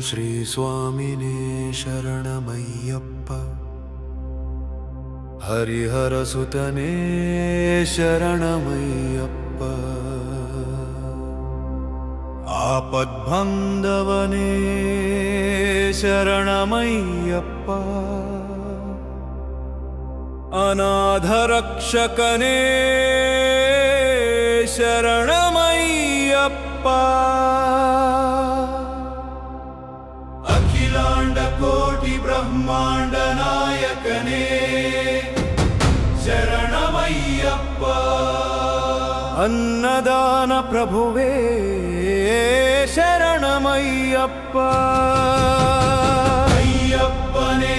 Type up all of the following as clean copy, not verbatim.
ಶ್ರೀ ಸ್ವಾಮಿನೇ ಶರಣಮಯ್ಯಪ್ಪ. ಹರಿಹರ ಸುತನೇ ಶರಣಮಯ್ಯಪ್ಪ. ಆಪದ್ಬಂಧವನೇ ಶರಣಮಯ್ಯಪ್ಪ. ಅನಾಥರಕ್ಷಕನೇ ಶರಣಮಯ್ಯಪ್ಪ. ಅಖಿಲಾಂಡ ಕೋಟಿ ಬ್ರಹ್ಮಾಂಡ ನಾಯಕನೇ ಶರಣಮಯ್ಯಪ್ಪ. ಅನ್ನದಾನ ಪ್ರಭುವೇ ಶರಣಮಯ್ಯಪ್ಪ. ಅಯ್ಯಪ್ಪನೇ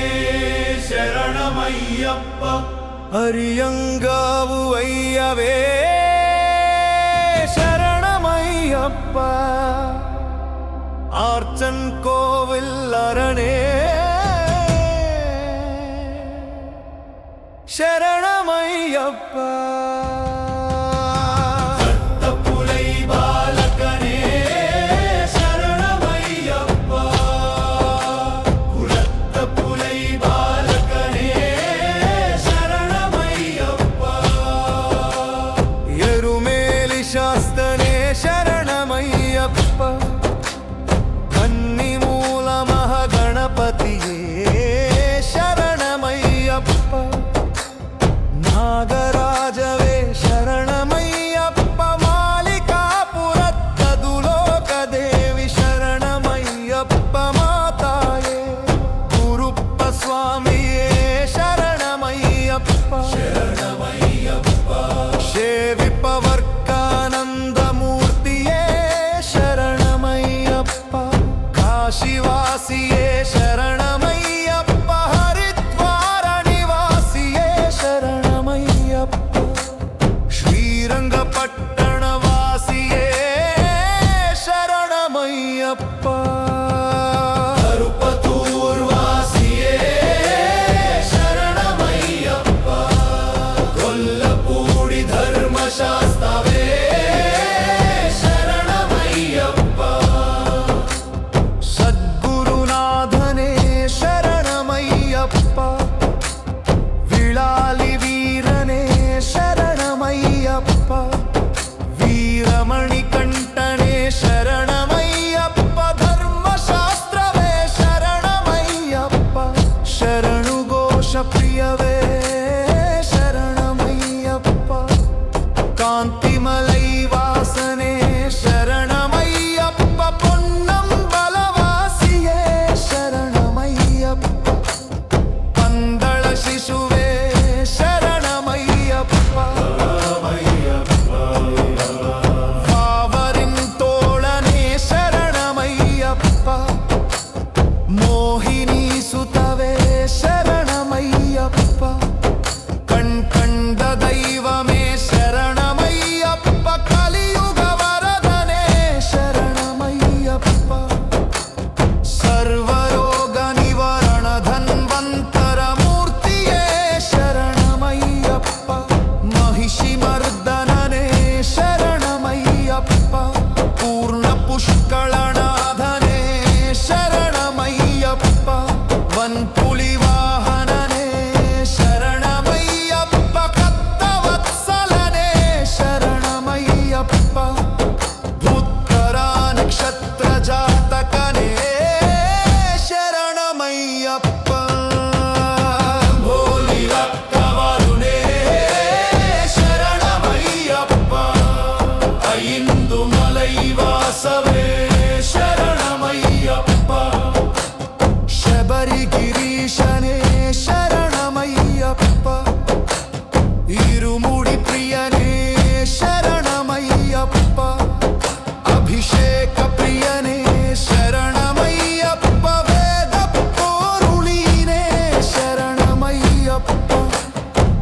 ಶರಣಮಯ್ಯಪ್ಪ. ಅರಿಯಂಗಾವು ಅಯ್ಯವೇ ಶರಣಮಯ್ಯಪ್ಪ. ಆರ್ಚನ್ ಕೋವಿಲ್ ಅರಣೇ ಶರಣಮಯ್ಯಪ್ಪ. ಸತ್ತಪುಲೈ ಬಾಲಕನೇ ಶರಣಮಯ್ಯಪ್ಪ. ಕುಲತ್ತಪುಲೈ ಬಾಲಕನೇ ಶರಣಮಯ್ಯಪ್ಪ. ಎರುಮೇಲಿ ಶಾಸ್ತನೇ ಶರಣಮಯ್ಯಪ್ಪ. ಕನ್ನಿಮೂಲ ಮಹಾಗಣಪತಿಯೇ ಶರಣಮಯ್ಯಪ್ಪ. ನಾಗರಾಜವೇ ಶರಣಮಯ್ಯಪ್ಪ. ಮಾಲಿಕಾಪುರತ್ತದುಲೋಕದೇವಿ ಶರಣಮಯ್ಯಪ್ಪ. ಮಾತಾಯೇ ಗುರುಪ್ಪ ಸ್ವಾಮಿಯೇ ಶರಣಮಯ್ಯಪ್ಪ. ಶರಣಮಯ್ಯಪ್ಪ. ಸೇವಿಪ ವರ್ಕಾನಂದ ಮೂರ್ತಿಯೇ ಶರಣಮಯ್ಯಪ್ಪ. ಕಾಶಿವಾಸಿಯೇ ಶರಣಮಯ್ಯಪ್ಪ. ಹರಿದ್ವಾರ ನಿವಾಸಿಯೇ ಶರಣಮಯ್ಯಪ್ಪ. ಶ್ರೀರಂಗಪಟ್ಟಣ ವಾಸಿಯೇ ಶರಣಮಯ್ಯಪ್ಪ. ಕರುಪತೂರ್ ವಾಸಿಯೇ ಶರಣಮಯ್ಯಪ್ಪ. ಗೊಲ್ಲಪೂಡಿ ಧರ್ಮಶಾಸ್ತ್ರವೇ ಶರಣಮಯ್ಯಪ್ಪ. ಸದ್ಗುರುನಾಥನೇ ಶರಣಮಯ್ಯಪ್ಪ. ವಿಳಾಲಿ ವೀರನೇ ಶರಣಮಯ್ಯಪ್ಪ. ವೀರಮಣಿಕಂಠನೇ ಶರಣಮಯ್ಯಪ್ಪ. ಧರ್ಮಶಾಸ್ತ್ರವೇ ಶರಣಮಯ್ಯಪ್ಪ. ಶರಣು ಘೋಷ ಪ್ರಿಯವೇ ಶರಣಮಯ್ಯಪ್ಪ. ಕಾಂತಿಮಲೈ ವಾಸನೆ ಶರಣಮಯ್ಯಪ್ಪ. ಪೊನ್ನಂಬಲವಾಸಿಯೇ ಶರಣಮಯ್ಯಪ್ಪ. ಪಂದಳ ಶಿಶುವೇ ಶರಣಮಯ್ಯಪ್ಪ. ಪಾವರಿಂತೋಳನೇ ಶರಣಮಯ್ಯಪ್ಪ. ಮೋಹಿನಿ ಸುತವೇ ಶರಣಮಯ್ಯಪ್ಪ. ಕಣ್ಕಂಡ ದೈವಮೇ ಶರಣಮಯ್ಯಪ್ಪ. ಕಲಿಯುಗ ವರದನೇ ಶರಣಮಯ್ಯಪ್ಪ. ಸರ್ವರೋಗ ನಿವಾರಣ ಧನ್ವಂತರ ಮೂರ್ತಿಯೇ ಶರಣಮಯ್ಯಪ್ಪ. ಮಹಿಷಿ ಮರ್ದನನೇ ಶರಣಮಯ್ಯಪ್ಪ. ಪೂರ್ಣ ಪುಷ್ಕಳನಾಥನೇ ಶರಣಮಯ್ಯಪ್ಪ. ವನ್ಪುಲಿ ವಾಹನನೇ ಶರಣಮಯ್ಯಪ್ಪ. ಕತ್ತವತ್ಸಲನೇ ಶರಣಮಯ್ಯಪ್ಪ. ಉತ್ತರ ನಕ್ಷತ್ರ ಜಾತಕನೇ ಶರಣಮಯ್ಯಪ್ಪ. ಭೋಲಿ ರಕ್ತವರುಣೇ ಶರಣಮಯ್ಯಪ್ಪ. ಐಂದು ಮಲೈ ವಾಸವೇ ಶರಣಮಯ್ಯಪ್ಪ. ಶಬರಿ ಗಿರೀಶನೇ ಶರಣಮಯ್ಯಪ್ಪ. ಇರುಮುಡಿ ಪ್ರಿಯನೇ ಶರಣಮಯ್ಯಪ್ಪ. ಅಭಿಷೇಕ ಪ್ರಿಯನೇ ಶರಣಮಯ್ಯಪ್ಪ. ವೇದ ಪೋರುಳೀನೇ ಶರಣಮಯ್ಯಪ್ಪ.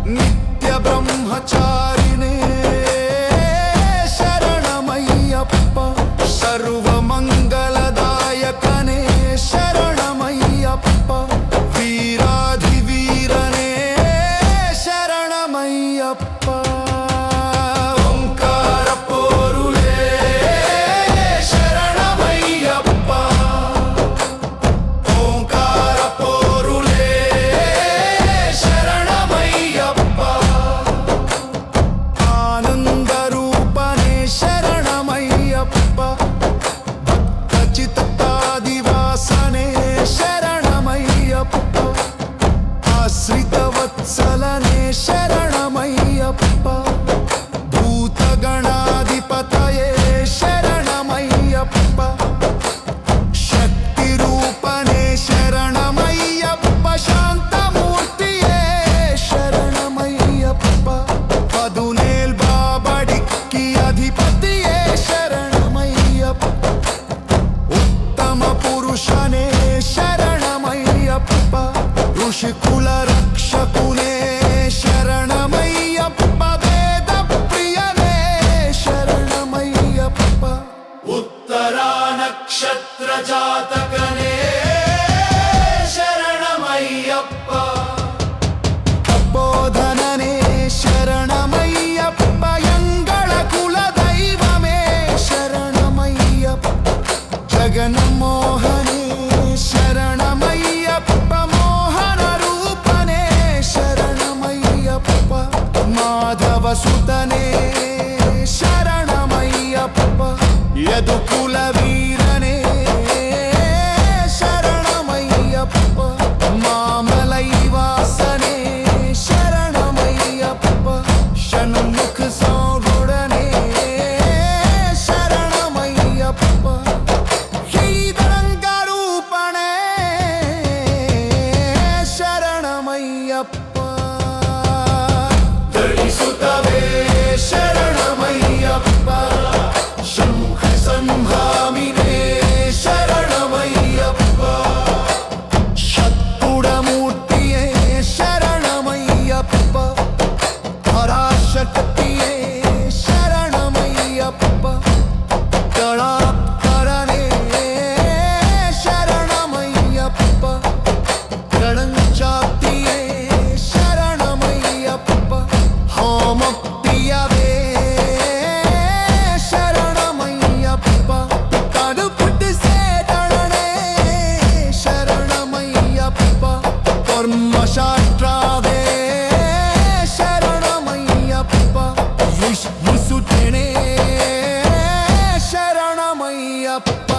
ನಿತ್ಯ ಬ್ರಹ್ಮಚಾರಿನೇ ಶರಣಮಯ್ಯಪ್ಪ. ಸರ್ವ ಮಂಗಲದಾಯಕನೇ ಶರಣಮಯ್ಯಪ್ಪ. ವೀರಾಧಿವೀರನೇ ಶರಣಮಯ್ಯಪ್ಪ. ಓಂಕಾರ ಪೋರುಳೇ ಶರಣಮಯ್ಯಪ್ಪ. ನಕ್ಷತ್ರ ಜಾತಕನೇ ಶರಣಮಯ್ಯಪ್ಪ ಬೋಧನನೇ ಶರಣಮಯ್ಯಪ್ಪ ಎಂಗಳ ಕುಲದೈವಮೇ ಶರಣಮಯ್ಯಪ್ಪ ಜಗನ್ಮೋಹನೇ ಶರಣಮಯ್ಯಪ್ಪ ಮೋಹನ ರೂಪನೇ ಶರಣಮಯ್ಯಪ್ಪ ಮಾಧವ ಸುತನೇ ಶರಣಮಯ್ಯಪ್ಪ ಯದುಕುಲ ವೀರನೇ ಶರಣಮಯ್ಯಪ್ಪ ಮಾಮಲೈವಾಸನೇ ಶರಣಮಯ್ಯಪ್ಪ ಷಣ್ಮುಖ ಸೌಗುಡನೇ ಶರಣಮಯ್ಯಪ್ಪ ಶ್ರೀಧರಂಗ ರೂಪಣೇ ಶರಣಮಯ್ಯಪ್ಪ ಧರಿಸುತ್ತವೆ ಶರಣಮಯ್ಯಪ್ಪ ಶಂಖ ಸಂಭಾಮಿನೇ ಶರಣಮಯ್ಯಪ್ಪ ಷಟ್ಪುಡಮೂರ್ತಿಯೇ ಶರಣಮಯ್ಯಪ್ಪ ಪರಾಶಕ್ತಿಯೇ ಶರಣಮಯ್ಯಪ್ಪ ಕಳಾಕರನೇ ಶರಣಮಯ್ಯಪ್ಪ ಗಣಂಚಾತಿಯೇ ಶರಣಮಯ್ಯಪ್ಪ ಹೋಮಪ್ರಿಯವೇ ಶರಣಮಯ್ಯಪ್ಪ ಕಡುಪುಟ್ಟು ಸೇಡಣನೇ ಶರಣಮಯ್ಯಪ್ಪ ಕರ್ಮಶಾಸ್ತ್ರವೇ ಶರಣಮಯ್ಯಪ್ಪ ಮುಸುಟೆಣೆ ಶರಣಮಯ್ಯಪ್ಪ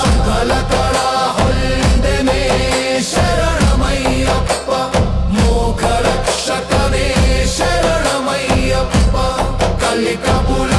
ಸಕಲಕಳ ಹೊಂದೆನೇ ಶರಣಮಯ್ಯಪ್ಪ ಮೋಕ್ಷ ರಕ್ಷಕನೇ ಶರಣಮಯ್ಯಪ್ಪ ಕಲಿಕಪುರ